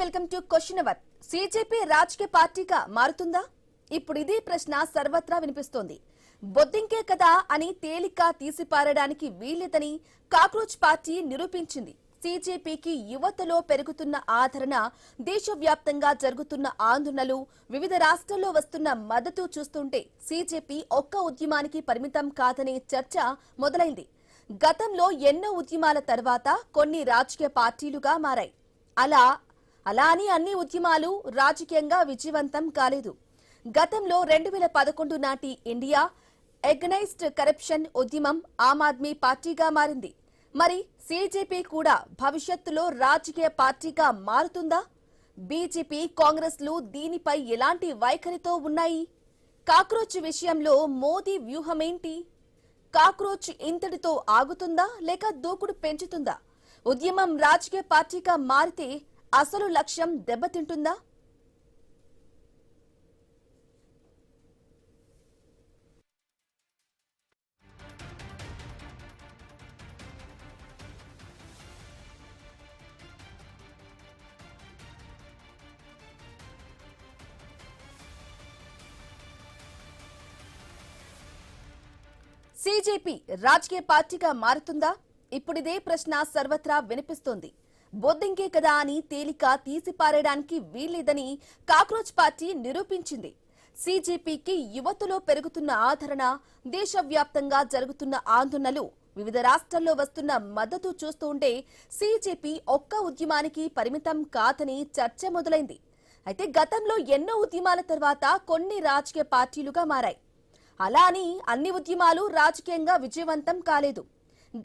Welcome to question hour. CJP రాజకీయ పార్టీగా మారుతుందా? ఇప్పుడు ఇదే ప్రశ్న సర్వత్రా వినిపిస్తోంది. బొద్దింకే కదా అని తేలిక తీసిపారడానికి వీల్లేదని కాక్రోచ్ పార్టీ నిరూపించింది. సిజేపీకి యువతలో పెరుగుతున్న ఆదరణ, దేశవ్యాప్తంగా జరుగుతున్న ఆందోళనలు, వివిధ రాష్ట్రాల్లో వస్తున్న మద్దతు చూస్తుంటే సిజేపీ ఒక్క ఉద్యమానికి పరిమితం కాదనే చర్చ మొదలైంది. గతంలో ఎన్నో ఉద్యమాల తర్వాత కొన్ని రాజకీయ పార్టీలుగా మారాయి. అలా అని అన్ని ఉద్యమాలు రాజకీయంగా విజయవంతం కాలేదు. గతంలో 2011 నాటి ఇండియా ఎగనైజ్డ్ కరప్షన్ ఉద్యమం ఆమ్ ఆద్మీ పార్టీగా మారింది. మరి సిజేపీ కూడా భవిష్యత్తులో రాజకీయ పార్టీగా మారుతుందా? బీజేపీ, కాంగ్రెస్లు దీనిపై ఎలాంటి వైఖరితో ఉన్నాయి? కాక్రోచ్ విషయంలో మోదీ వ్యూహమేంటి? కాక్రోచ్ ఇంతటితో ఆగుతుందా లేక దూకుడు పెంచుతుందా? ఉద్యమం రాజకీయ పార్టీగా మారితే అసలు లక్ష్యం దెబ్బతింటుందా? సిజేపీ రాజకీయ పార్టీగా మారుతుందా? ఇప్పుడిదే ప్రశ్న సర్వత్రా వినిపిస్తోంది. బొద్దింకే కదా అని తేలిక తీసిపారేయడానికి వీల్లేదని కాక్రోచ్ పార్టీ నిరూపించింది. సిజేపీకి యువతలో పెరుగుతున్న ఆదరణ, దేశవ్యాప్తంగా జరుగుతున్న ఆందోళనలు, వివిధ రాష్ట్రాల్లో వస్తున్న మద్దతు చూస్తుంటే సిజేపీ ఒక్క ఉద్యమానికి పరిమితం కాదని చర్చ మొదలైంది. అయితే గతంలో ఎన్నో ఉద్యమాల తర్వాత కొన్ని రాజకీయ పార్టీలుగా మారాయి. అలా అని అన్ని ఉద్యమాలు రాజకీయంగా విజయవంతం కాలేదు.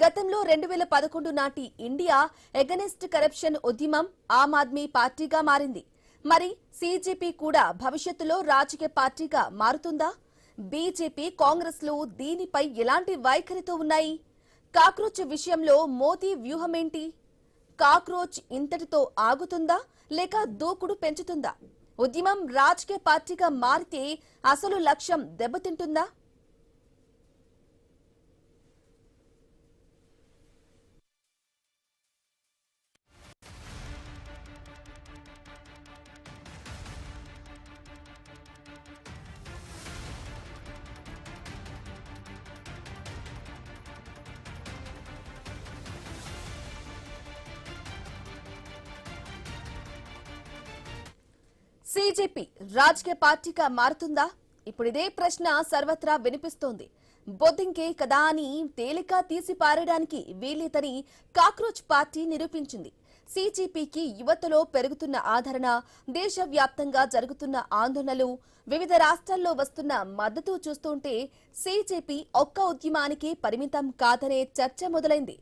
గతంలో 2011 నాటి ఇండియా ఎగనెస్ట్ కరప్షన్ ఉద్యమం ఆమ్ ఆద్మీ పార్టీగా మారింది. మరి సిజేపీ కూడా భవిష్యత్తులో రాజకీయ పార్టీగా మారుతుందా? బీజేపీ, కాంగ్రెస్లు దీనిపై ఎలాంటి వైఖరితో ఉన్నాయి? కాక్రోచ్ విషయంలో మోదీ వ్యూహమేంటి? కాక్రోచ్ ఇంతటితో ఆగుతుందా లేక దూకుడు పెంచుతుందా? ఉద్యమం రాజకీయ పార్టీగా మారితే అసలు లక్ష్యం దెబ్బతింటుందా? సిజేపీ రాజకీయ పార్టీగా మారుతుందా? ఇప్పుడు ఇదే ప్రశ్న సర్వత్రా వినిపిస్తోంది. బొద్దింకే కదా అని తేలిక తీసి పారేయడానికి వీల్లేదని కాక్రోచ్ పార్టీ నిరూపించింది. సిజేపీకి యువతలో పెరుగుతున్న ఆదరణ, దేశవ్యాప్తంగా జరుగుతున్న ఆందోళనలు, వివిధ రాష్ట్రాల్లో వస్తున్న మద్దతు చూస్తుంటే సిజేపీ ఒక్క ఉద్యమానికి పరిమితం కాదనే చర్చ మొదలైంది.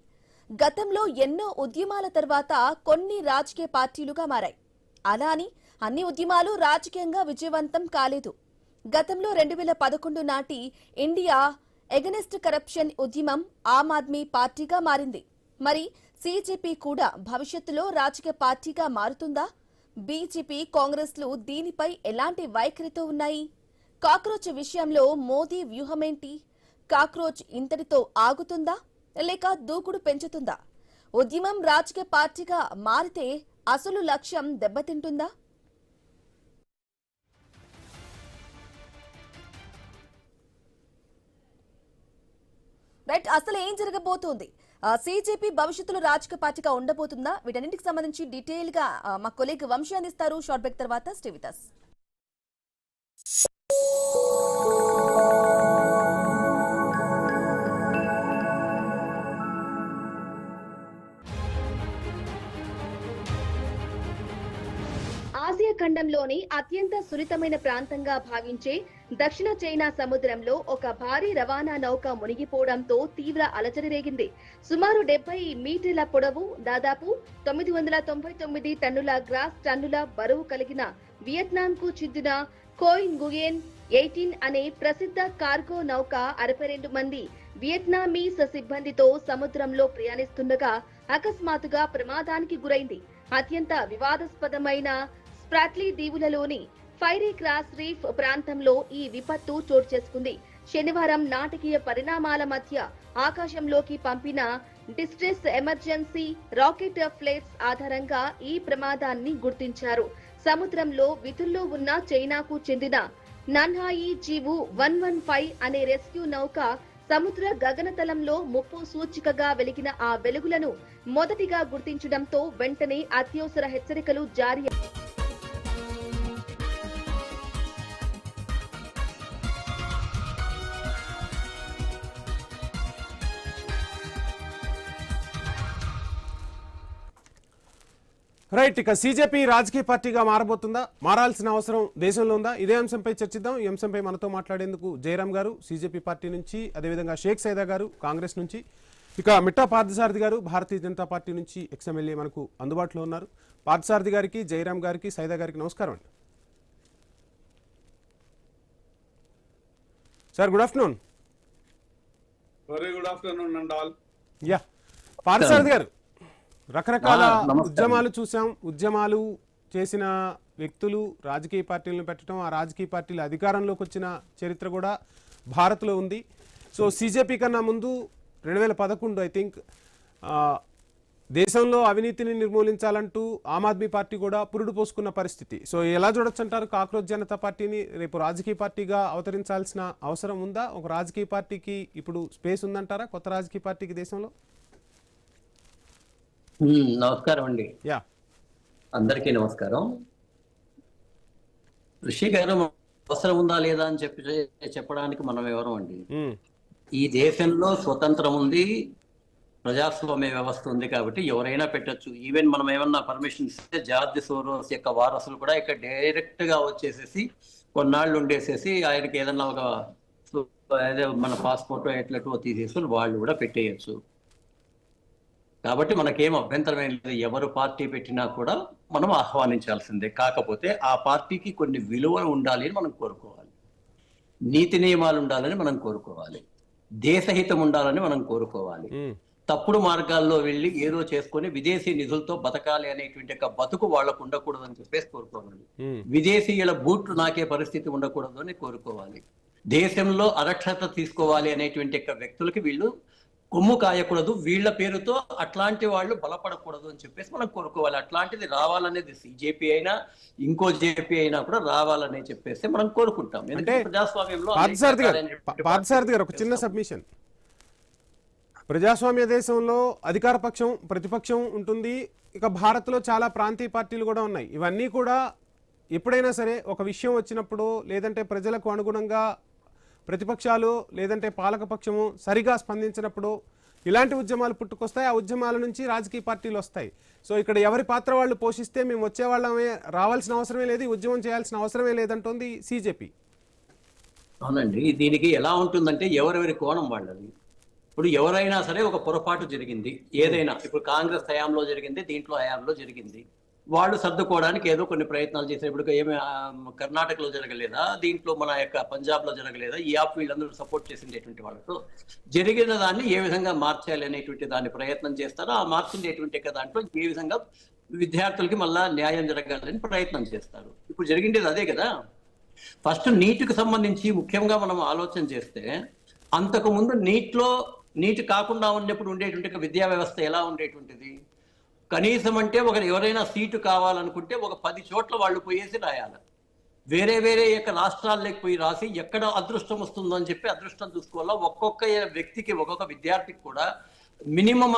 గతంలో ఎన్నో ఉద్యమాల తర్వాత కొన్ని రాజకీయ పార్టీలుగా మారాయి. అలా అని అన్ని ఉద్యమాలు రాజకీయంగా విజయవంతం కాలేదు. గతంలో 2011 నాటి ఇండియా ఎగనెస్ట్ కరప్షన్ ఉద్యమం ఆమ్ ఆద్మీ పార్టీగా మారింది. మరి సిజేపీ కూడా భవిష్యత్తులో రాజకీయ పార్టీగా మారుతుందా? బీజేపీ, కాంగ్రెస్లు దీనిపై ఎలాంటి వైఖరితో ఉన్నాయి? కాక్రోచ్ విషయంలో మోదీ వ్యూహమేంటి? కాక్రోచ్ ఇంతటితో ఆగుతుందా లేక దూకుడు పెంచుతుందా? ఉద్యమం రాజకీయ పార్టీగా మారితే అసలు లక్ష్యం దెబ్బతింటుందా? రైట్, అసలు ఏం జరగబోతోంది? సిజేపీ భవిష్యత్తులో రాజకీయ పార్టీగా ఉండబోతుందా? వీటన్నింటికి సంబంధించి డీటెయిల్ గా మా కొలీగ్ వంశీ అందిస్తారు. షార్ట్ బ్రేక్ తర్వాత స్టే విత్ us. ఆసియా ఖండంలోని అత్యంత సున్నితమైన ప్రాంతంగా భావించే దక్షిణ చైనా సముద్రంలో ఒక భారీ రవాణా నౌక మునిగిపోవడంతో తీవ్ర అలజడి రేగింది. సుమారు 70 మీటర్ల పొడవు, దాదాపు 999 టన్నుల గ్రాస్ టన్నుల బరువు కలిగిన వియత్నాంకు చెందిన కోయ్ nguyen 18 అనే ప్రసిద్ధ కార్గో నౌక 62 మంది వియత్నామీస్ సిబ్బందితో సముద్రంలో ప్రయాణిస్తుండగా అకస్మాత్తుగా ప్రమాదానికి గురైంది. అత్యంత వివాదాస్పదమైన స్ప్రాట్లీ దీవులలోని ఫైరీ క్రాస్ రీఫ్ ప్రాంతంలో ఈ విపత్తు చోటు చేసుకుంది. శనివారం నాటకీయ పరిణామాల మధ్య ఆకాశంలోకి పంపిన డిస్ట్రెస్ ఎమర్జెన్సీ రాకెట్ ఫ్లైట్స్ ఆధారంగా ఈ ప్రమాదాన్ని గుర్తించారు. సముద్రంలో విధుల్లో ఉన్న చైనాకు చెందిన నన్హాయి జీవు 115 అనే రెస్క్యూ నౌక సముద్ర గగనతలంలో ముప్పు సూచికగా వెలిగిన ఆ వెలుగులను మొదటిగా గుర్తించడంతో వెంటనే అత్యవసర హెచ్చరికలు జారీ. రైట్, ఇక సీజేపీ రాజకీయ పార్టీగా మారబోతుందా, మారాల్సిన అవసరం దేశంలో ఉందా? ఇదే అంశంపై చర్చిద్దాం. ఈ అంశంపై మనతో మాట్లాడేందుకు జయరాం గారు సీజేపీ పార్టీ నుంచి, అదేవిధంగా షేక్ సైదా గారు కాంగ్రెస్ నుంచి, ఇక మిట్టా పార్థసారథి గారు భారతీయ జనతా పార్టీ నుంచి ఎక్స్ఎమ్మెల్యే మనకు అందుబాటులో ఉన్నారు. పార్థసారథి గారికి, జయరాం గారికి, సైదా గారికి నమస్కారం అండి. Sir good afternoon. Very good afternoon and all. Yeah, Parthasarathi గారు, రకరకాల ఉద్యమాలు చూసాం. ఉద్యమాలు చేసిన వ్యక్తులు రాజకీయ పార్టీలను పెట్టడం, ఆ రాజకీయ పార్టీలు అధికారంలోకి వచ్చిన చరిత్ర కూడా భారత్లో ఉంది. సో సీజేపీ కన్నా ముందు 2011 ఐ థింక్ దేశంలో అవినీతిని నిర్మూలించాలంటూ ఆమ్ ఆద్మీ పార్టీ కూడా పురుడు పోసుకున్న పరిస్థితి. సో ఎలా చూడొచ్చు అంటారు కాక్రోచ్ జనతా పార్టీని? రేపు రాజకీయ పార్టీగా అవతరించాల్సిన అవసరం ఉందా? ఒక రాజకీయ పార్టీకి ఇప్పుడు స్పేస్ ఉందంటారా, కొత్త రాజకీయ పార్టీకి దేశంలో? నమస్కారం అండి. యా, అందరికీ నమస్కారం. ఋషి గారు, అవసరం ఉందా లేదా అని చెప్పడానికి మనం ఎవరం అండి. ఈ దేశంలో స్వతంత్రం ఉంది, ప్రజాస్వామ్య వ్యవస్థ ఉంది, కాబట్టి ఎవరైనా పెట్టచ్చు. ఈవెన్ మనం ఏమన్నా పర్మిషన్ ఇస్తే జార్జ్ సోరోస్ యొక్క వారసులు కూడా ఇక్కడ డైరెక్ట్ గా వచ్చేసేసి కొన్నాళ్ళు ఉండేసేసి ఆయనకి ఏదన్నా ఒక మన పాస్పోర్ట్ ఎట్లటో తీసేసుకుని వాళ్ళు కూడా పెట్టేయచ్చు. కాబట్టి మనకేం అభ్యంతరం ఏం లేదు. ఎవరు పార్టీ పెట్టినా కూడా మనం ఆహ్వానించాల్సిందే. కాకపోతే ఆ పార్టీకి కొన్ని విలువలు ఉండాలి అని మనం కోరుకోవాలి, నీతి నియమాలు ఉండాలని మనం కోరుకోవాలి, దేశహితం ఉండాలని మనం కోరుకోవాలి. తప్పుడు మార్గాల్లో వెళ్ళి ఏదో చేసుకొని విదేశీ నిధులతో బతకాలి అనేటువంటి ఒక బతుకు వాళ్లకు ఉండకూడదు అని చెప్పేసి కోరుకోవాలి. విదేశీయుల బూట్లు నాకే పరిస్థితి ఉండకూడదు అని కోరుకోవాలి. దేశంలో అరక్షత తీసుకోవాలి అనేటువంటి వ్యక్తులకి వీళ్ళు కొమ్ము కాయకూడదు, వీళ్ల పేరుతో అట్లాంటి వాళ్ళు బలపడకూడదు అని చెప్పేసి మనం కోరుకోవాలి. అట్లాంటిది రావాలనేది సీజేపీ అయినా ఇంకో జేపీ అయినా కూడా రావాలని చెప్పేసి మనం కోరుకుంటాం. ఎందుకంటే ప్రజాస్వామ్యంలో పార్థసారథి గారు ఒక చిన్న సబ్మిషన్. ప్రజాస్వామ్య దేశంలో అధికార పక్షం, ప్రతిపక్షం ఉంటుంది. ఇక భారత్లో చాలా ప్రాంతీయ పార్టీలు కూడా ఉన్నాయి. ఇవన్నీ కూడా ఎప్పుడైనా సరే ఒక విషయం వచ్చినప్పుడు, లేదంటే ప్రజలకు అనుగుణంగా ప్రతిపక్షాలు లేదంటే పాలకపక్షము సరిగా స్పందించినప్పుడు ఇలాంటి ఉద్యమాలు పుట్టుకొస్తాయి. ఆ ఉద్యమాల నుంచి రాజకీయ పార్టీలు వస్తాయి. సో ఇక్కడ ఎవరి పాత్ర వాళ్ళు పోషిస్తే మేము వచ్చేవాళ్ళమే, రావాల్సిన అవసరమే లేదు, ఉద్యమం చేయాల్సిన అవసరమే లేదంటోంది సీజేపీ. అవునండి, దీనికి ఎలా ఉంటుందంటే ఎవరెవరి కోణం వాళ్ళది. ఇప్పుడు ఎవరైనా సరే ఒక పొరపాటు జరిగింది, ఏదైనా ఇప్పుడు కాంగ్రెస్ హయాంలో జరిగింది, దీంట్లో హయాంలో జరిగింది, వాళ్ళు సర్దుకోవడానికి ఏదో కొన్ని ప్రయత్నాలు చేశారు. ఇప్పుడు ఏమి కర్ణాటకలో జరగలేదా, దీంట్లో మన యొక్క పంజాబ్లో జరగలేదా, ఈ యాప్ వీళ్ళందరూ సపోర్ట్ చేసినటువంటి వాళ్ళతో జరిగిన దాన్ని ఏ విధంగా మార్చాలి అనేటువంటి దాన్ని ప్రయత్నం చేస్తారో, ఆ మార్చినటువంటి దాంట్లో ఏ విధంగా విద్యార్థులకి మళ్ళా న్యాయం జరగాలని ప్రయత్నం చేస్తారు. ఇప్పుడు జరిగిండేది అదే కదా. ఫస్ట్ నీటికి సంబంధించి ముఖ్యంగా మనం ఆలోచన చేస్తే, అంతకు ముందు నీటి కాకుండా ఉన్నప్పుడు ఉండేటువంటి విద్యా వ్యవస్థ ఎలా ఉండేటువంటిది? కనీసం అంటే ఎవరైనా సీటు కావాలనుకుంటే ఒక 10 చోట్ల వాళ్ళు పోయేసి రాయాలి. వేరే యొక్క రాష్ట్రాల్లోకి పోయి రాసి ఎక్కడ అదృష్టం వస్తుందో అని చెప్పి అదృష్టం చూసుకోవాలా. ఒక్కొక్క వ్యక్తికి, ఒక్కొక్క విద్యార్థికి కూడా మినిమం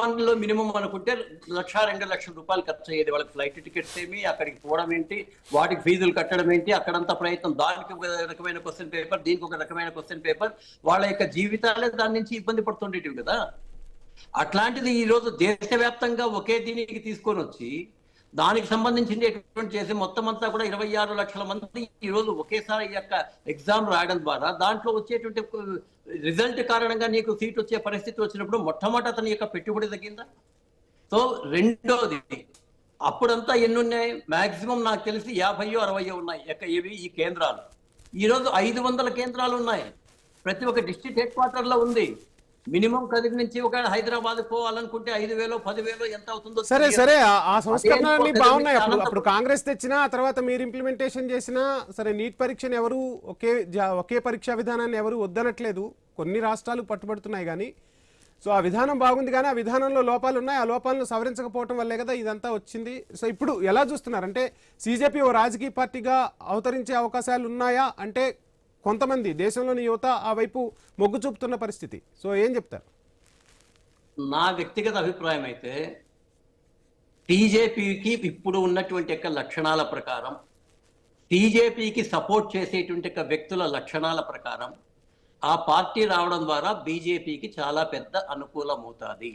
అనుకుంటే 1,00,000-2 లక్షల రూపాయలు ఖర్చు అయ్యేది. వాళ్ళకి ఫ్లైట్ టికెట్స్ ఏమి, అక్కడికి పోవడం ఏంటి, వాటికి ఫీజులు కట్టడం ఏంటి, అక్కడంతా ప్రయత్నం, దానికి ఒక రకమైన క్వశ్చన్ పేపర్, దీనికి ఒక రకమైన క్వశ్చన్ పేపర్, వాళ్ళ యొక్క జీవితాలే దాని నుంచి ఇబ్బంది పడుతుండేటివి కదా. అట్లాంటిది ఈ రోజు దేశవ్యాప్తంగా ఒకే దీనికి తీసుకొని వచ్చి దానికి సంబంధించినటువంటి చేసి మొత్తం అంతా కూడా 26 లక్షల మంది ఈ రోజు ఒకేసారి ఈ యొక్క ఎగ్జామ్ రాయడం ద్వారా దాంట్లో వచ్చేటువంటి రిజల్ట్ కారణంగా నీకు సీట్ వచ్చే పరిస్థితి వచ్చినప్పుడు మొట్టమొదటి అతని యొక్క పెట్టుబడి తగ్గిందా? సో రెండోది, అప్పుడంతా ఎన్ని ఉన్నాయి? మాక్సిమం నాకు తెలిసి 50-60 ఉన్నాయి ఏవి ఈ కేంద్రాలు. ఈరోజు 500 కేంద్రాలు ఉన్నాయి. ప్రతి ఒక్క డిస్ట్రిక్ట్ హెడ్ క్వార్టర్ లో ఉంది. మినిమం కదిరి నుంచి ఒక హైదరాబాద్ పోవాలనుకుంటే 5,000, 10,000 ఎంత అవుతుందో. సరే ఆ సంస్కరణలు బాగున్నాయి. అప్పుడు కాంగ్రెస్ తెచ్చినా, ఆ తర్వాత మీరు ఇంప్లిమెంటేషన్ చేసినా సరే, నీట్ పరీక్షను ఎవరు ఒకే పరీక్షా విధానాన్ని ఎవరు వద్దనట్లేదు. కొన్ని రాష్ట్రాలు పట్టుబడుతున్నాయి, కానీ సో ఆ విధానం బాగుంది కానీ ఆ విధానంలో లోపాలు ఉన్నాయి. ఆ లోపాలను సవరించకపోవటం వల్లే కదా ఇదంతా వచ్చింది. సో ఇప్పుడు ఎలా చూస్తున్నారు అంటే సీజేపీ ఓ రాజకీయ పార్టీగా అవతరించే అవకాశాలు ఉన్నాయా అంటే కొంతమంది దేశంలోని యువత ఆ వైపు మొగ్గు చూపుతున్న పరిస్థితి. సో ఏం చెప్తారు? నా వ్యక్తిగత అభిప్రాయం అయితే టీజేపీకి ఇప్పుడు ఉన్నటువంటి యొక్క లక్షణాల ప్రకారం, టీజేపీకి సపోర్ట్ చేసేటువంటి వ్యక్తుల లక్షణాల ప్రకారం ఆ పార్టీ రావడం ద్వారా బీజేపీకి చాలా పెద్ద అనుకూలం అవుతుంది.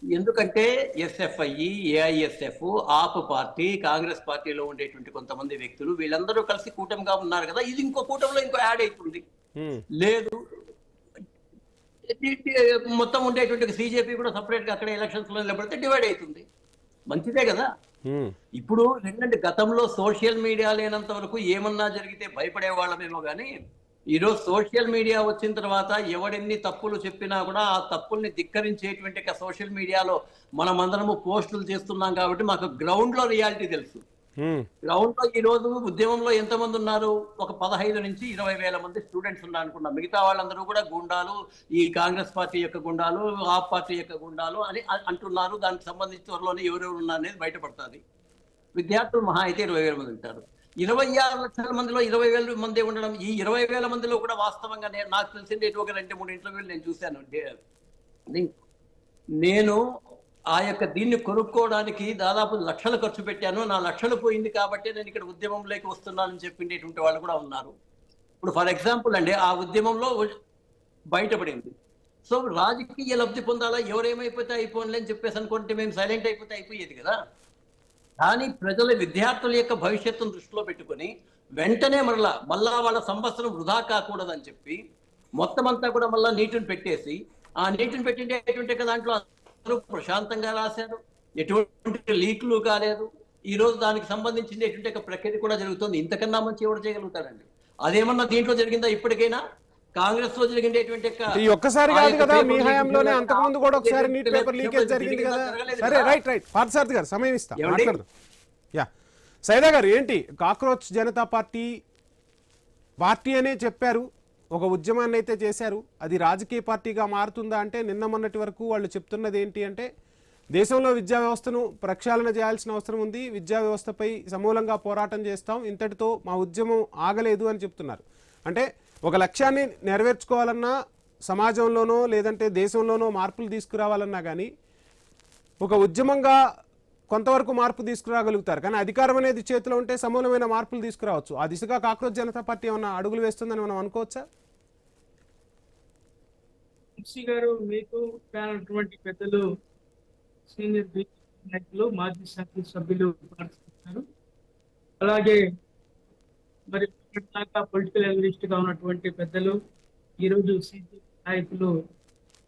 ఎందుకంటే ఎస్ఎఫ్ఐ, ఏఐఎస్ఎఫ్, ఆప్ పార్టీ, కాంగ్రెస్ పార్టీలో ఉండేటువంటి కొంతమంది వ్యక్తులు వీళ్ళందరూ కలిసి కూటమిగా ఉన్నారు కదా, ఇది ఇంకో కూటమిలో ఇంకో యాడ్ అవుతుంది. లేదు మొత్తం ఉండేటువంటి సీజేపీ కూడా సపరేట్ గా అక్కడ ఎలక్షన్స్ లో నిలబడితే డివైడ్ అవుతుంది. మంచిదే కదా. ఇప్పుడు ఏంటంటే గతంలో సోషల్ మీడియా లేనంత వరకు ఏమన్నా జరిగితే భయపడే వాళ్ళమేమో కానీ ఈరోజు సోషల్ మీడియా వచ్చిన తర్వాత ఎవడెన్ని తప్పులు చెప్పినా కూడా ఆ తప్పుల్ని ధిక్కరించేటువంటి సోషల్ మీడియాలో మనమందరము పోస్టులు చేస్తున్నాం కాబట్టి మాకు గ్రౌండ్ లో రియాలిటీ తెలుసు. గ్రౌండ్ లో ఈ రోజు ఉద్యమంలో ఎంతమంది ఉన్నారు? ఒక 15 నుంచి 20,000 మంది స్టూడెంట్స్ ఉన్నారు అనుకున్నాం. మిగతా వాళ్ళందరూ కూడా గుండాలు, ఈ కాంగ్రెస్ పార్టీ యొక్క గుండాలు, ఆ పార్టీ యొక్క గుండాలు అని అంటున్నారు. దానికి సంబంధించి త్వరలోనే ఎవరెవరు ఉన్నారు అనేది బయటపడుతుంది. విద్యార్థులు మహా అయితే 20,000 మంది ఉంటారు. 26 లక్షల మందిలో 20,000 మంది ఉండడం, ఈ 20,000 మందిలో కూడా వాస్తవంగా నాకు తెలిసింది ఒక 2-3 ఇంటర్వ్యూలు నేను చూశాను. నేను ఆ యొక్క దీన్ని కొనుక్కోవడానికి దాదాపు లక్షలు ఖర్చు పెట్టాను, నా లక్షలు పోయింది కాబట్టి నేను ఇక్కడ ఉద్యమంలోకి వస్తున్నానని చెప్పినటువంటి వాళ్ళు కూడా ఉన్నారు. ఇప్పుడు ఫర్ ఎగ్జాంపుల్ అండి, ఆ ఉద్యమంలో బయటపడింది. సో రాజకీయ లబ్ధి పొందాలా, ఎవరేమైపోతే అయిపోయింది అని చెప్పేసి అనుకుంటే మేము సైలెంట్ అయిపోతే అయిపోయేది కదా. కానీ ప్రజల విద్యార్థుల యొక్క భవిష్యత్తును దృష్టిలో పెట్టుకుని వెంటనే మళ్ళా వాళ్ళ సంవత్సరం వృధా కాకూడదని చెప్పి మొత్తం అంతా కూడా మళ్ళా నీటిని పెట్టేసి, ఆ నీటిని పెట్టిండేటువంటి దాంట్లో అందరూ ప్రశాంతంగా రాశారు, ఎటువంటి లీక్లు కాలేదు. ఈ రోజు దానికి సంబంధించినటువంటి ప్రక్రియ కూడా జరుగుతుంది. ఇంతకన్నా మంచి ఎవరు చేయగలుగుతారండి? అదేమన్నా దీంట్లో జరిగిందా? ఇప్పటికైనా కాంగ్రెస్ లో జరిగినటువంటి ఈ ఒక్కసారి కాదు కదా, మీ హయాంలోనే అంతకుముందు కూడా ఒకసారి నీట్ పేపర్ లీకేజ్ జరిగింది కదా. సరే, రైట్ పార్థసారథి గారు సమయం ఇస్తా మాట్లాడదాం. యా సైదా గారు, ఏంటి కాక్రోచ్ జనతా పార్టీ అనే చెప్పారు, ఒక ఉద్యమాన్ని అయితే చేశారు, అది రాజకీయ పార్టీగా మారుతుందా అంటే నిన్న మొన్నటి వరకు వాళ్ళు చెప్తున్నది ఏంటి అంటే దేశంలో విద్యా వ్యవస్థను ప్రక్షాళన చేయాల్సిన అవసరం ఉంది, విద్యా వ్యవస్థపై సమూలంగా పోరాటం చేస్తాం, ఇంతటితో మా ఉద్యమం ఆగలేదు అని చెప్తున్నారు. అంటే ఒక లక్ష్యాన్ని నెరవేర్చుకోవాలన్నా సమాజంలోనో లేదంటే దేశంలోనో మార్పులు తీసుకురావాలన్నా కానీ ఒక ఉద్యమంగా కొంతవరకు మార్పు తీసుకురాగలుగుతారు. కానీ అధికారం అనేది చేతిలో ఉంటే సమూలమైన మార్పులు తీసుకురావచ్చు. ఆ దిశగా కాక్రోచ్ జనతా పార్టీ ఏమన్నా అడుగులు వేస్తుందని మనం అనుకోవచ్చా? గారు, మీకు కానటువంటి పెద్దలు, సీనియర్ నాయకులు, మాజీ శాసన సభ్యులు మాట్లాడుతున్నారు. అలాగే మరి పొలిటికల్ అనలిస్ట్ గా ఉన్నటువంటి పెద్దలు, ఈరోజు సిపి నాయకులు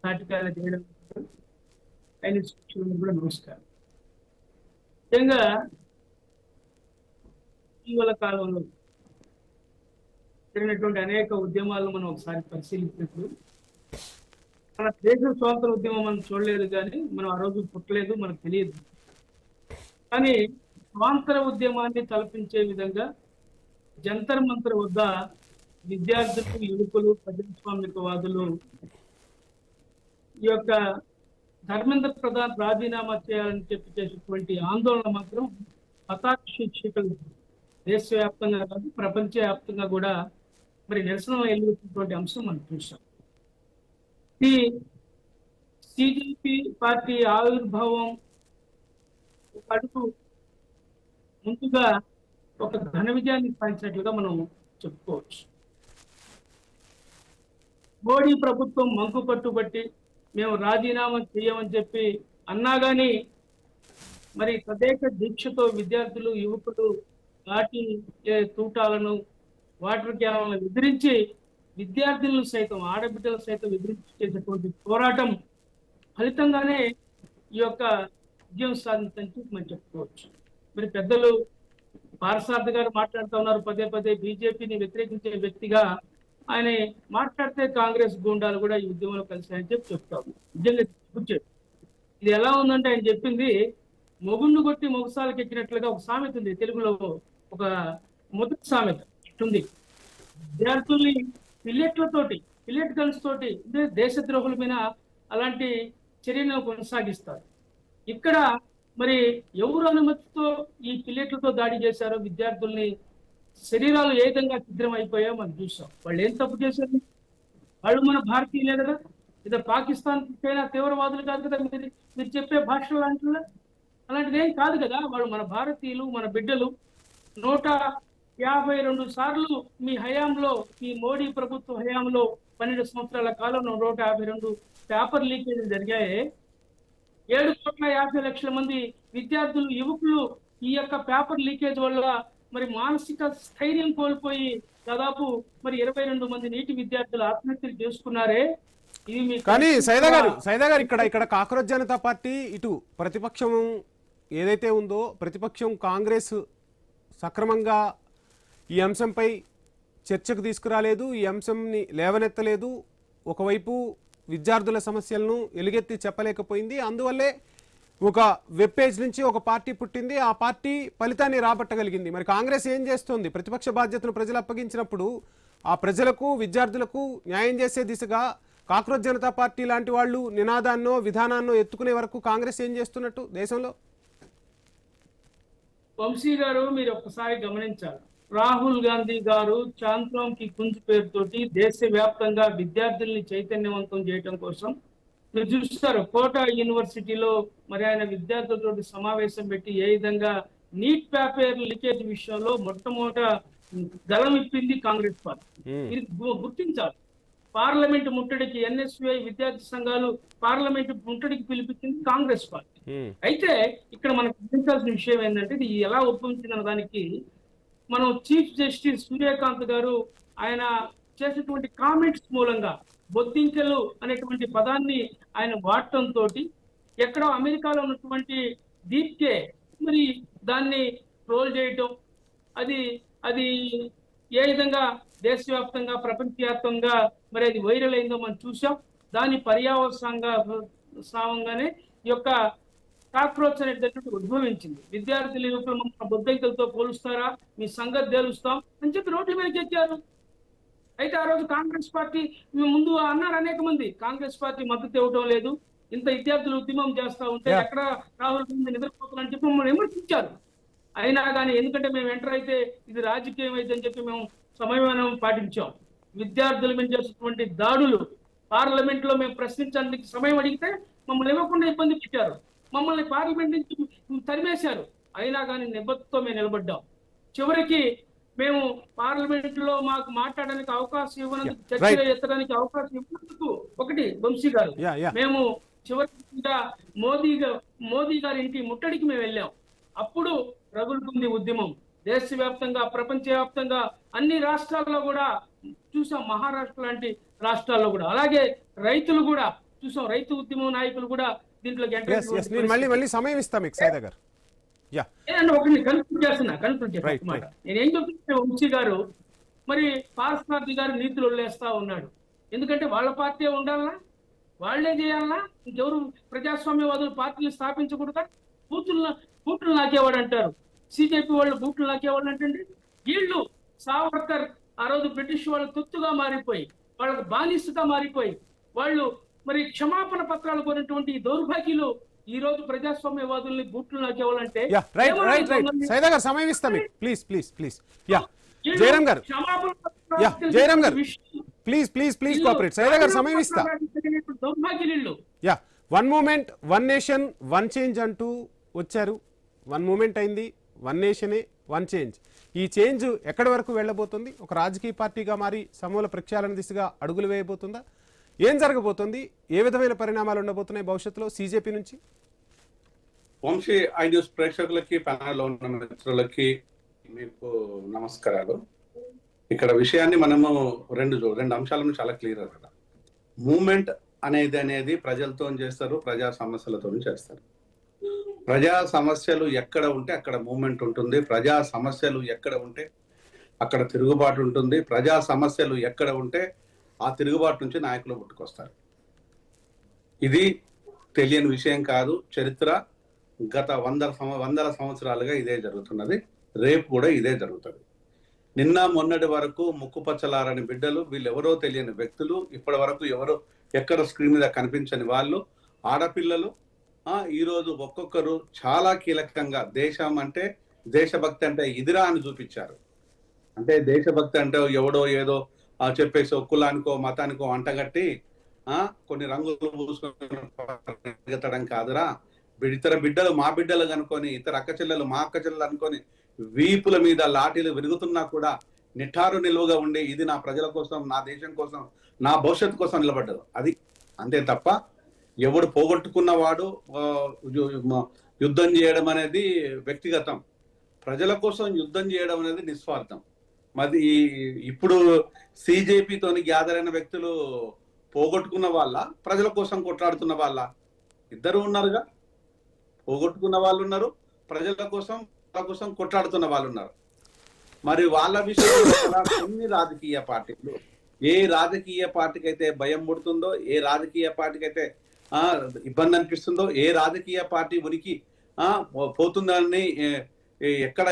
నాటకాలు చేయడం కూడా నమస్కారం. ముఖ్యంగా ఇటీవల కాలంలో జరిగినటువంటి అనేక ఉద్యమాలను మనం ఒకసారి పరిశీలించినప్పుడు మన దేశ స్వాతంత్ర ఉద్యమం మనం చూడలేదు, కానీ మనం ఆ రోజు పుట్టలేదు, మనకు తెలియదు. కానీ స్వాతంత్ర ఉద్యమాన్ని తలపించే విధంగా జంతర్ మంతర్ వద్ద విద్యార్థులు, యువకులు, ప్రజాస్వామికవాదులు ఈ యొక్క ధర్మేంద్ర ప్రధాన్ రాజీనామా చేయాలని చెప్పి చేసేటువంటి ఆందోళన మాత్రం పతాక శీర్షికలు దేశవ్యాప్తంగా కాదు, ప్రపంచవ్యాప్తంగా కూడా మరి నిరసన ఎలుగుతున్నటువంటి అంశం మనం చూసాం. ఈ సిజేపీ పార్టీ ఆవిర్భావం ఒక అడుగు ముందుగా ఒక ఘన విజయాన్ని సాధించినట్లుగా మనం చెప్పుకోవచ్చు. మోడీ ప్రభుత్వం మంకు పట్టుబట్టి మేము రాజీనామా చేయమని చెప్పి అన్నా కానీ మరి తదేక దీక్షతో విద్యార్థులు, యువకులు లాఠీ తూటాలను, వాటర్ క్యాన్లను ఎదిరించి విద్యార్థులను సైతం, ఆడబిడ్డలు సైతం ఎదిరించి చేసేటువంటి పోరాటం ఫలితంగానే ఈ యొక్క విజయం సాధించని మనం చెప్పుకోవచ్చు. మరి పెద్దలు పార్థసారథి గారు మాట్లాడుతూ ఉన్నారు, పదే పదే బీజేపీని వ్యతిరేకించే వ్యక్తిగా ఆయన మాట్లాడితే కాంగ్రెస్ గూండాలు కూడా ఈ ఉద్యమంలో కలిసాయని చెప్పి చెప్తాము. నిజంగా కూర్చోండి, ఇది ఎలా ఉందంటే ఆయన చెప్పింది మొగుండు కొట్టి మొగసాలకు ఎక్కినట్లుగా ఒక సామెత ఉంది తెలుగులో, ఒక మొదటి సామెత ఉంది. విద్యార్థుల్ని పిల్లెట్లతోటి, పిల్లెట్ గన్స్ తోటి, దేశద్రోహుల మీద అలాంటి చర్యను కొనసాగిస్తారు. ఇక్కడ మరి ఎవరు అనుమతితో ఈ పిల్లెట్లతో దాడి చేశారో విద్యార్థుల్ని శరీరాలు ఏ విధంగా ఛిద్రం అయిపోయాయో మనం చూసాం. వాళ్ళు ఏం తప్పు చేశారు? వాళ్ళు మన భారతీయులే కదా, ఇదే పాకిస్తాన్ చైనా తీవ్రవాదులు కాదు కదా మీరు చెప్పే భాషలో అంటున్నా. అలాంటిది ఏం కాదు కదా, వాళ్ళు మన భారతీయులు, మన బిడ్డలు. 152 సార్లు మీ హయాంలో, మీ మోడీ ప్రభుత్వ హయాంలో 12 సంవత్సరాల కాలంలో 152 పేపర్ లీకేజీలు జరిగాయి. 7,50,00,000 మంది విద్యార్థులు, యువకులు ఈ యొక్క పేపర్ లీకేజ్ వల్ల మరి మానసిక స్థైర్యం కోల్పోయి దాదాపు మరి 22 మంది నీటి విద్యార్థులు ఆత్మహత్యలు చేసుకున్నారే. ఇది మీ కానీ సైదా గారు ఇక్కడ కాక్రోచ్ జనతా పార్టీ ఇటు ప్రతిపక్షం ఏదైతే ఉందో ప్రతిపక్షం కాంగ్రెస్ సక్రమంగా ఈ అంశంపై చర్చకు తీసుకురాలేదు, ఈ అంశంని లేవనెత్తలేదు. ఒకవైపు విద్యార్థుల సమస్యలను ఎలుగెత్తి చెప్పలేకపోయింది. అందువల్లే ఒక వెబ్ పేజ్ నుంచి ఒక పార్టీ పుట్టింది, ఆ పార్టీ ఫలితాన్ని రాబట్టగలిగింది. మరి కాంగ్రెస్ ఏం చేస్తోంది? ప్రతిపక్ష బాధ్యతను ప్రజలు అప్పగించినప్పుడు ఆ ప్రజలకు విద్యార్థులకు న్యాయం చేసే దిశగా కాక్రోచ్ జనతా పార్టీ లాంటి వాళ్ళు నినాదాన్నో విధానాన్నో ఎత్తుకునే వరకు కాంగ్రెస్ ఏం చేస్తున్నట్టు దేశంలో? వంశీ గారు, మీరు ఒక్కసారి గమనించాలి. రాహుల్ గాంధీ గారు చాంద్రోం కి కుంజ్ పేరుతోటి దేశవ్యాప్తంగా విద్యార్థుల్ని చైతన్యవంతం చేయడం కోసం మీరు చూస్తారు, కోటా యూనివర్సిటీలో మరి ఆయన విద్యార్థులతో సమావేశం పెట్టి ఏ విధంగా నీట్ పేపర్ లీకేజ్ విషయంలో మొట్టమొదట గలం ఇప్పింది కాంగ్రెస్ పార్టీ. మీరు గుర్తించాలి. పార్లమెంట్ ముట్టడికి ఎన్ఎస్యుఐ విద్యార్థి సంఘాలు పార్లమెంట్ ముట్టడికి పిలిపించింది కాంగ్రెస్ పార్టీ. అయితే ఇక్కడ మనకు గుర్తించాల్సిన విషయం ఏంటంటే ఇది ఎలా ఉద్భవించిన దానికి మనం చీఫ్ జస్టిస్ సూర్యకాంత్ గారు ఆయన చేసినటువంటి కామెంట్స్ మూలంగా బొద్దింకెలు అనేటువంటి పదాన్ని ఆయన వాడటంతో ఎక్కడో అమెరికాలో ఉన్నటువంటి దీప్కే మరి దాన్ని ట్రోల్ చేయటం, అది ఏ విధంగా దేశవ్యాప్తంగా ప్రపంచవ్యాప్తంగా మరి అది వైరల్ అయిందో మనం చూసాం. దాని పర్యావసానంగానే ఈ యొక్క కాక్రోచ్ అనేటటువంటి ఉద్భవించింది. విద్యార్థులు యువకులు బొద్దింకలతో పోలుస్తారా, మీ సంగతి తేలుస్తాం అని చెప్పి రోడ్ల మీదకి ఎక్కారు. అయితే ఆ రోజు కాంగ్రెస్ పార్టీ ముందు అన్నారు అనేక మంది, కాంగ్రెస్ పార్టీ మద్దతు ఇవ్వటం లేదు, ఇంత విద్యార్థులు ఉద్యమం చేస్తా ఉంటే ఎక్కడ రాహుల్ గాంధీ నిద్రపోతారని చెప్పి మమ్మల్ని విమర్శించారు. అయినా కానీ ఎందుకంటే మేము ఎంటర్ అయితే ఇది రాజకీయం అయితే అని చెప్పి మేము సమన్వయం పాటించాం. విద్యార్థుల మీద చేసినటువంటి దాడులు పార్లమెంట్ లో మేము ప్రశ్నించడానికి సమయం అడిగితే మమ్మల్ని ఇవ్వకుండా ఇబ్బంది పెట్టారు, మమ్మల్ని పార్లమెంట్ నుంచి తరిమేశారు. అయినా కానీ నిబద్ధతో మేము నిలబడ్డాం. చివరికి మేము పార్లమెంట్ లో మాకు మాట్లాడడానికి అవకాశం ఇవ్వనందుకు, చర్చలో ఎత్తడానికి అవకాశం ఇవ్వనందుకు ఒకటి వంశీ గారు, మేము చివరిగా మోదీ గారి ఇంటి ముట్టడికి మేము వెళ్ళాం. అప్పుడు రగులుకుంది ఉద్యమం దేశవ్యాప్తంగా, ప్రపంచవ్యాప్తంగా అన్ని రాష్ట్రాల్లో కూడా చూసాం, మహారాష్ట్ర లాంటి రాష్ట్రాల్లో కూడా. అలాగే రైతులు కూడా చూసాం, రైతు ఉద్యమం నాయకులు కూడా దీంట్లో మళ్ళీ సమయం ఇస్తాం మీకు సైదా గారు. ఒకటి కన్క్లూడ్ చేస్తున్నా. నేనేం చెప్తున్నా వంశీ గారు, మరి పార్సార్థి గారు నీతులు వదిలేస్తా ఉన్నాడు. ఎందుకంటే వాళ్ళ పార్టీ ఉండాలనా, వాళ్లే చేయాలనా, ఇంకెవరు ప్రజాస్వామ్యవాదులు పార్టీలు స్థాపించకూడదా? బూట్లు నాకేవాడు అంటారు, సిజేపీ వాళ్ళు బూట్లు నాకేవాళ్ళు అంటే వీళ్ళు సావర్కర్ ఆ రోజు బ్రిటిష్ వాళ్ళు తొత్తుగా మారిపోయి, వాళ్ళకు బానిసగా మారిపోయి, వాళ్ళు మరి క్షమాపణ పత్రాలు కోరినటువంటి దౌర్భాగ్యులు ఈ రోజు ప్రజాస్వామ్యవాదుల్ని బూట్లు నాకేవాళ్ళంటే సమయం ఇస్తాం ప్లీజ్. జయరామ్ గారు ప్లీజ్ కోఆపరేట్. సైదా గారు సమయం ఇస్తా. దౌర్భాగ్యులు. One moment one nation one change అంటూ వచ్చారు. వన్ మూమెంట్ అయింది, వన్ నేషనే వన్ చేంజ్. ఈ చేంజ్ ఎక్కడి వరకు వెళ్ళబోతుంది? ఒక రాజకీయ పార్టీగా మారి సమూల ప్రక్షాళన దిశగా అడుగులు వేయబోతుందా? ఏం జరగబోతుంది? ఏ విధమైన పరిణామాలు ఉండబోతున్నాయి భవిష్యత్తులో సీజేపీ నుంచి? వంశీ ఐ న్యూస్ ప్రేక్షకులకి, ప్యానల్లో ఉన్న మిత్రులకి మీకు నమస్కారాలు. ఇక్కడ విషయాన్ని మనము రెండు అంశాలను చాలా క్లియర్ కదా. మూమెంట్ అనేది ప్రజలతో చేస్తారు, ప్రజా సమస్యలతో చేస్తారు. ప్రజా సమస్యలు ఎక్కడ ఉంటే అక్కడ మూమెంట్ ఉంటుంది, ప్రజా సమస్యలు ఎక్కడ ఉంటే అక్కడ తిరుగుబాటు ఉంటుంది, ప్రజా సమస్యలు ఎక్కడ ఉంటే ఆ తిరుగుబాటు నుంచి నాయకులు పుట్టుకొస్తారు. ఇది తెలియని విషయం కాదు. చరిత్ర గత వందల సంవత్సరాలుగా ఇదే జరుగుతున్నది, రేపు కూడా ఇదే జరుగుతుంది. నిన్న మొన్నటి వరకు ముక్కుపచ్చలారని బిడ్డలు, వీళ్ళు ఎవరో తెలియని వ్యక్తులు, ఇప్పటి వరకు ఎవరో ఎక్కడ స్క్రీన్ మీద కనిపించని వాళ్ళు, ఆడపిల్లలు ఈరోజు ఒక్కొక్కరు చాలా కీలకంగా దేశం అంటే, దేశభక్తి అంటే ఇదిరా అని చూపించారు. అంటే దేశభక్తి అంటే ఎవడో ఏదో చెప్పేసి కులానికో మతానికో అంటగట్టి కొన్ని రంగులు పూసుకొని కాదురా, ఇతర బిడ్డలు మా బిడ్డలు అనుకొని, ఇతర అక్క చెల్లెలు మా అక్క చెల్లెలు అనుకొని వీపుల మీద లాఠీలు విరుగుతున్నా కూడా నిఠారు నిలువుగా ఉండి ఇది నా ప్రజల కోసం, నా దేశం కోసం, నా భవిష్యత్తు కోసం నిలబడ్డదు. అది అంతే తప్ప ఎవడు పోగొట్టుకున్నవాడు యుద్ధం చేయడం అనేది వ్యక్తిగతం, ప్రజల కోసం యుద్ధం చేయడం అనేది నిస్వార్థం. మరి ఇప్పుడు సిజేపీతోని గ్యాదర్ అయిన వ్యక్తులు పోగొట్టుకున్న వాళ్ళ, ప్రజల కోసం కొట్లాడుతున్న వాళ్ళ, ఇద్దరు ఉన్నారుగా. పోగొట్టుకున్న వాళ్ళు ఉన్నారు, ప్రజల కోసం కొట్లాడుతున్న వాళ్ళు ఉన్నారు. మరి వాళ్ళ విషయంలో కొన్ని రాజకీయ పార్టీలు, ఏ రాజకీయ పార్టీకి అయితే భయం పుడుతుందో, ఏ రాజకీయ పార్టీకి అయితే ఇబ్బంది అనిపిస్తుందో, ఏ రాజకీయ పార్టీ ఉనికి పోతుందని ఎక్కడ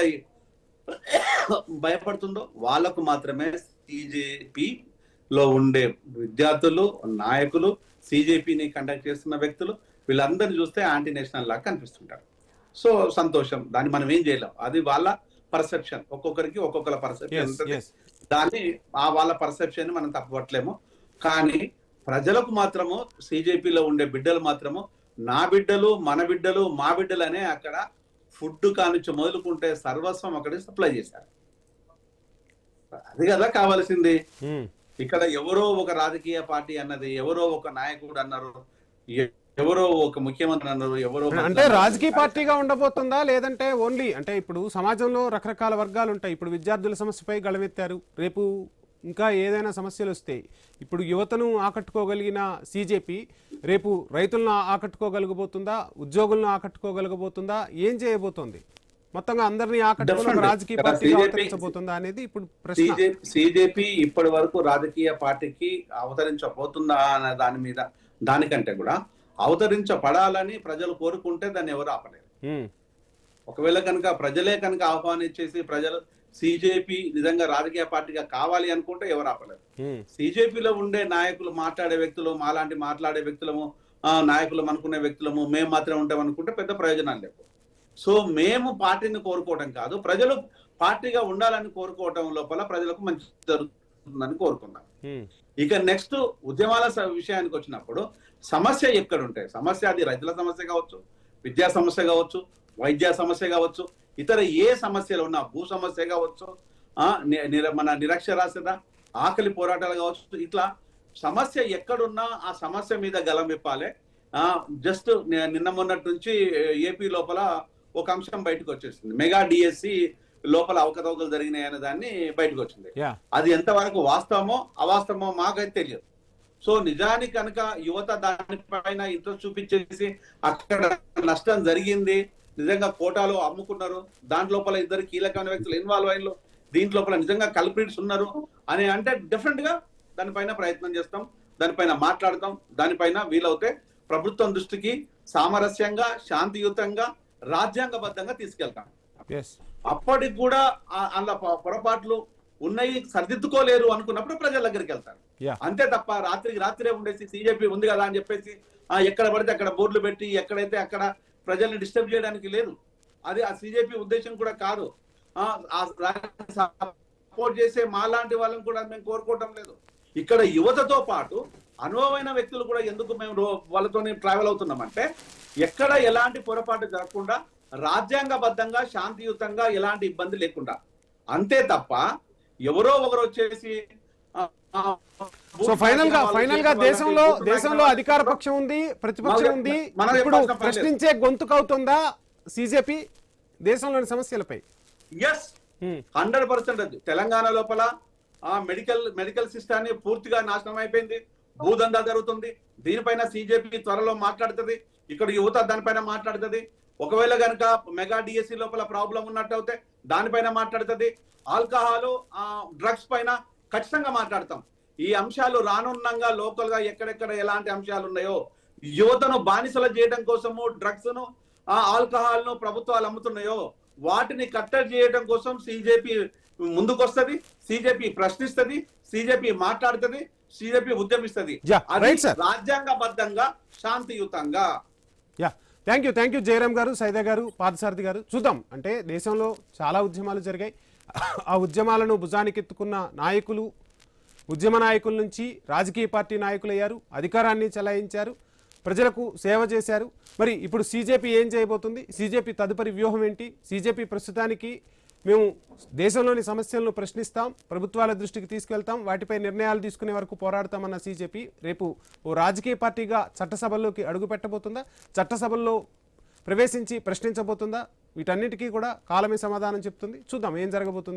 భయపడుతుందో వాళ్ళకు మాత్రమే సిజేపీలో ఉండే విద్యార్థులు, నాయకులు, సిజేపీని కండక్ట్ చేస్తున్న వ్యక్తులు వీళ్ళందరినీ చూస్తే యాంటీ నేషనల్ లాగా కనిపిస్తుంటారు. సో సంతోషం, దాన్ని మనం ఏం చేయలేం, అది వాళ్ళ పర్సెప్షన్, ఒక్కొక్కరికి ఒక్కొక్కల పర్సెప్షన్ ఉంటుంది. దాన్ని వాళ్ళ పర్సెప్షన్ మనం తప్పట్లేము. కానీ ప్రజలకు మాత్రము, సిజేపీలో ఉండే బిడ్డలు మాత్రము నా బిడ్డలు, మన బిడ్డలు, మా బిడ్డలు అనే అక్కడ ఫుడ్ కానించి మొదలుకుంటే సర్వస్వం అక్కడికి సప్లై చేశారు. అది కదా కావాల్సింది. ఇక్కడ ఎవరో ఒక రాజకీయ పార్టీ అన్నది, ఎవరో ఒక నాయకుడు అన్నారు, ఎవరో ఒక ముఖ్యమంత్రి అన్నారు, ఎవరో అంటే రాజకీయ పార్టీగా ఉండబోతుందా, లేదంటే ఓన్లీ అంటే ఇప్పుడు సమాజంలో రకరకాల వర్గాలు ఉంటాయి. ఇప్పుడు విద్యార్థుల సమస్యపై గళమెత్తారు, రేపు ఇంకా ఏదైనా సమస్యలు వస్తాయి. ఇప్పుడు యువతను ఆకట్టుకోగలిగిన సిజేపీ రేపు రైతులను ఆకట్టుకోగలగబోతుందా, ఉద్యోగులను ఆకట్టుకోగలగబోతుందా, ఏం చేయబోతోంది? మొత్తంగా అందరినీ ఆకట్టుకుని రాజకీయ పార్టీగా అవతరించబోతుందా అనేది ఇప్పుడు ప్రశ్న. సిజేపీ ఇప్పటి వరకు రాజకీయ పార్టీకి అవతరించబోతుందా అనే దాని మీద, దానికంటే కూడా అవతరించబడాలని ప్రజలు కోరుకుంటే దాన్ని ఎవరు ఆపలేరు. ఒకవేళ కనుక ప్రజలే కనుక ఆహ్వానించేసి ప్రజలు సిజేపీ నిజంగా రాజకీయ పార్టీగా కావాలి అనుకుంటే ఎవరు ఆపలేరు. సిజేపీలో ఉండే నాయకులు, మాట్లాడే వ్యక్తులు, మాలాంటి మాట్లాడే వ్యక్తులము, నాయకులు అనుకునే వ్యక్తులము మేము మాత్రమే ఉంటాం అనుకుంటే పెద్ద ప్రయోజనాలు లేవు. సో మేము పార్టీని కోరుకోవడం కాదు, ప్రజలు పార్టీగా ఉండాలని కోరుకోవటం లోపల ప్రజలకు మంచి జరుగుతుందని కోరుకున్నాం. ఇక నెక్స్ట్ ఉద్యమాల విషయానికి వచ్చినప్పుడు సమస్య ఎక్కడుంటాయి, సమస్య అది రైతుల సమస్య కావచ్చు, విద్యా సమస్య కావచ్చు, వైద్య సమస్య కావచ్చు, ఇతర ఏ సమస్యలు ఉన్నా, భూ సమస్య కావచ్చు, మన నిరక్షరాస్యత, ఆకలి పోరాటాలు కావచ్చు, ఇట్లా సమస్య ఎక్కడున్నా ఆ సమస్య మీద గలం విప్పాలి. జస్ట్ నిన్న మొన్నటి నుంచి ఏపీ లోపల ఒక అంశం బయటకు వచ్చేసింది, మెగా డిఎస్సి లోపల అవకతవకలు జరిగినాయి అనే దాన్ని బయటకు వచ్చింది. అది ఎంతవరకు వాస్తవమో అవాస్తవమో మాకైతే తెలియదు. సో నిజానికి కనుక యువత దానిపైన ఇంట్రెస్ట్ చూపించేసి అక్కడ నష్టం జరిగింది, నిజంగా కోటాలో అమ్ముకున్నారు, దాంట్ లోపల ఇద్దరు కీలకమైన వ్యక్తులు ఇన్వాల్వ్ అయ్యారు, దీంట్లోపల నిజంగా కల్ప్రిట్స్ ఉన్నారు అని అంటే డెఫినెట్ గా దానిపైన ప్రయత్నం చేస్తాం, దానిపైన మాట్లాడతాం, దానిపైన వీలవుతే ప్రభుత్వం దృష్టికి సామరస్యంగా, శాంతియుతంగా, రాజ్యాంగబద్ధంగా తీసుకెళ్తాం. అప్పటికి కూడా అందులో పొరపాట్లు ఉన్నాయి, సరిదిద్దుకోలేరు అనుకున్నప్పుడు ప్రజల దగ్గరికి వెళ్తారు. అంతే తప్ప రాత్రికి రాత్రే ఉండేసి సిజేపీ ఉంది కదా అని చెప్పేసి ఎక్కడ పడితే అక్కడ బోర్డులు పెట్టి ఎక్కడైతే అక్కడ ప్రజల్ని డిస్టర్బ్ చేయడానికి లేదు. అది ఆ సిజేపీ ఉద్దేశం కూడా కాదు. సపోర్ట్ చేసే మాలాంటి వాళ్ళని కూడా మేము కోరుకోవటం లేదు. ఇక్కడ యువతతో పాటు అనుభవమైన వ్యక్తులు కూడా ఎందుకు మేము వాళ్ళతో ట్రావెల్ అవుతున్నామంటే ఎక్కడ ఎలాంటి పొరపాటు జరగకుండా, రాజ్యాంగబద్ధంగా, శాంతియుతంగా, ఎలాంటి ఇబ్బంది లేకుండా, అంతే తప్ప ఎవరో ఒకరు వచ్చేసి సో ఫైనల్ గా దేశంలో అధికార పక్షం ఉంది, ప్రతిపక్షం ఉంది, ఇప్పుడు ప్రశ్నించే గొంతుకవుతుందా సిజేపీ దేశంలోని సమస్యలపై? ఎస్, 100%. తెలంగాణ లోపల మెడికల్ సిస్టాన్ని పూర్తిగా నాశనం అయిపోయింది, భూదందా జరుగుతుంది. దీనిపైన సిజేపీ త్వరలో మాట్లాడుతుంది, ఇక్కడ యువత దానిపైన మాట్లాడుతుంది. ఒకవేళ కనుక మెగా డిఎస్సి లోపల ప్రాబ్లం ఉన్నట్టయితే దానిపైన మాట్లాడుతుంది. ఆల్కహాల్, డ్రగ్స్ పైన ఖచ్చితంగా మాట్లాడతాం. ఈ అంశాలు రానున్నంగా లోకల్ గా ఎక్కడెక్కడ ఎలాంటి అంశాలు ఉన్నాయో, యువతను బానిసలు చేయడం కోసము డ్రగ్స్ ను, ఆల్కహాల్ ను ప్రభుత్వాలు అమ్ముతున్నాయో వాటిని కట్టడి చేయడం కోసం సిజేపీ ముందుకొస్తది, సిజేపీ ప్రశ్నిస్తది, సిజేపీ మాట్లాడుతుంది, సిజేపీ ఉద్యమిస్తది. Yeah, అది right, sir. రాజ్యాంగబద్ధంగా శాంతియుతంగా. యా థ్యాంక్ యూ జయరామ్ గారు, సైదా గారు, పార్థసారథి గారు. చూద్దాం, అంటే దేశంలో చాలా ఉద్యమాలు జరిగాయి. ఆ ఉద్యమాలను భుజానికెత్తుకున్న నాయకులు, ఉద్యమ నాయకుల నుంచి రాజకీయ పార్టీ నాయకులు అయ్యారు, అధికారాన్ని చెలాయించారు, ప్రజలకు సేవ చేశారు. మరి ఇప్పుడు సీజేపీ ఏం చేయబోతుంది? సీజేపీ తదుపరి వ్యూహం ఏంటి? సీజేపీ ప్రస్తుతానికి మేము దేశంలోని సమస్యలను ప్రశ్నిస్తాం, ప్రభుత్వాల దృష్టికి తీసుకెళ్తాం, వాటిపై నిర్ణయాలు తీసుకునే వరకు పోరాడతామన్న సీజేపీ రేపు ఓ రాజకీయ పార్టీగా చట్టసభల్లోకి అడుగు పెట్టబోతుందా? చట్టసభల్లో ప్రవేశించి ప్రశ్నించబోతుందా? వీటన్నిటికీ కూడా కాలమే సమాధానం చెప్తుంది. చూద్దాం ఏం జరగబోతుంది.